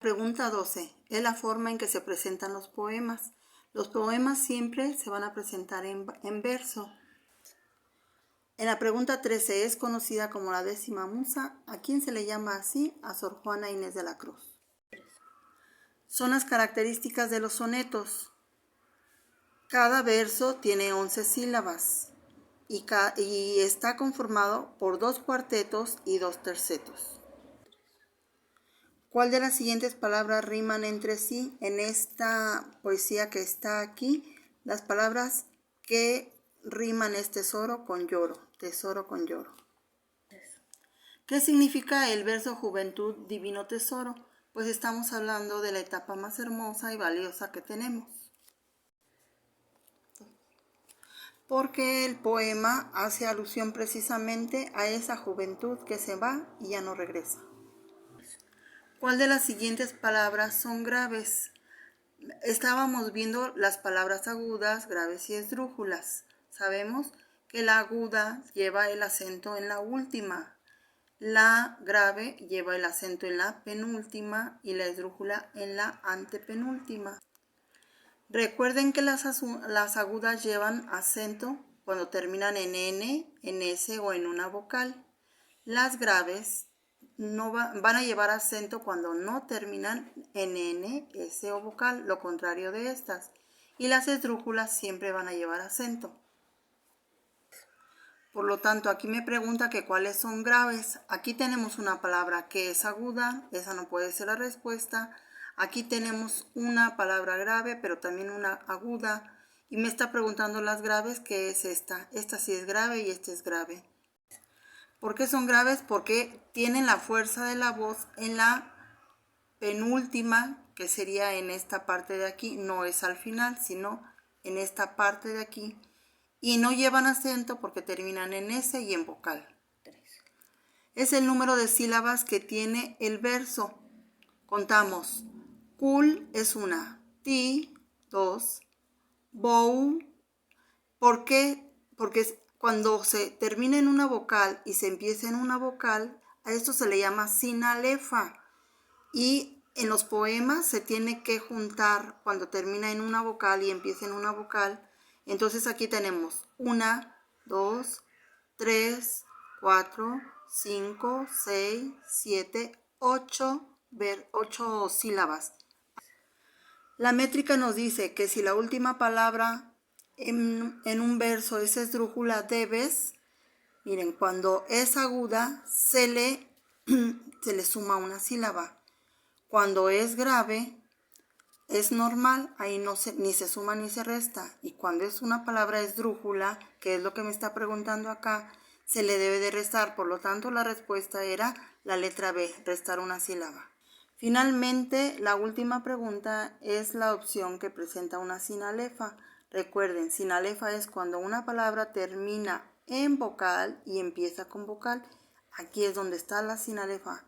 Pregunta 12. Es la forma en que se presentan los poemas. Los poemas siempre se van a presentar en verso. En la pregunta 13, es conocida como la 10ª musa. ¿A quién se le llama así? A Sor Juana Inés de la Cruz. Son las características de los sonetos. Cada verso tiene 11 sílabas y está conformado por 2 cuartetos y 2 tercetos. ¿Cuál de las siguientes palabras riman entre sí? En esta poesía que está aquí, las palabras que riman es tesoro con lloro. Tesoro con lloro. ¿Qué significa el verso Juventud Divino Tesoro? Pues estamos hablando de la etapa más hermosa y valiosa que tenemos. Porque el poema hace alusión precisamente a esa juventud que se va y ya no regresa. ¿Cuál de las siguientes palabras son graves? Estábamos viendo las palabras agudas, graves y esdrújulas. Sabemos que la aguda lleva el acento en la última, la grave lleva el acento en la penúltima y la esdrújula en la antepenúltima. Recuerden que las agudas llevan acento cuando terminan en N, en S o en una vocal. Las graves no van a llevar acento cuando no terminan en N, S o vocal, lo contrario de estas. Y las esdrújulas siempre van a llevar acento. Por lo tanto, aquí me pregunta que cuáles son graves. Aquí tenemos una palabra que es aguda, esa no puede ser la respuesta. Aquí tenemos una palabra grave, pero también una aguda. Y me está preguntando las graves, ¿qué es esta? Esta sí es grave y esta es grave. ¿Por qué son graves? Porque tienen la fuerza de la voz en la penúltima, que sería en esta parte de aquí. No es al final, sino en esta parte de aquí. Y no llevan acento porque terminan en S y en vocal. Es el número de sílabas que tiene el verso. Contamos. Cool es una. Ti, 2. Bow. ¿Por qué? Porque cuando se termina en una vocal y se empieza en una vocal, a esto se le llama sinalefa. Y en los poemas se tiene que juntar cuando termina en una vocal y empieza en una vocal. Entonces aquí tenemos 1, 2, 3, 4, 5, 6, 7, 8 sílabas. La métrica nos dice que si la última palabra en un verso es esdrújula, debes, miren, cuando es aguda se le suma una sílaba. Cuando es grave, es normal, ahí ni se suma ni se resta. Y cuando es una palabra esdrújula, que es lo que me está preguntando acá, se le debe de restar. Por lo tanto, la respuesta era la letra B, restar una sílaba. Finalmente, la última pregunta es la opción que presenta una sinalefa. Recuerden, sinalefa es cuando una palabra termina en vocal y empieza con vocal. Aquí es donde está la sinalefa.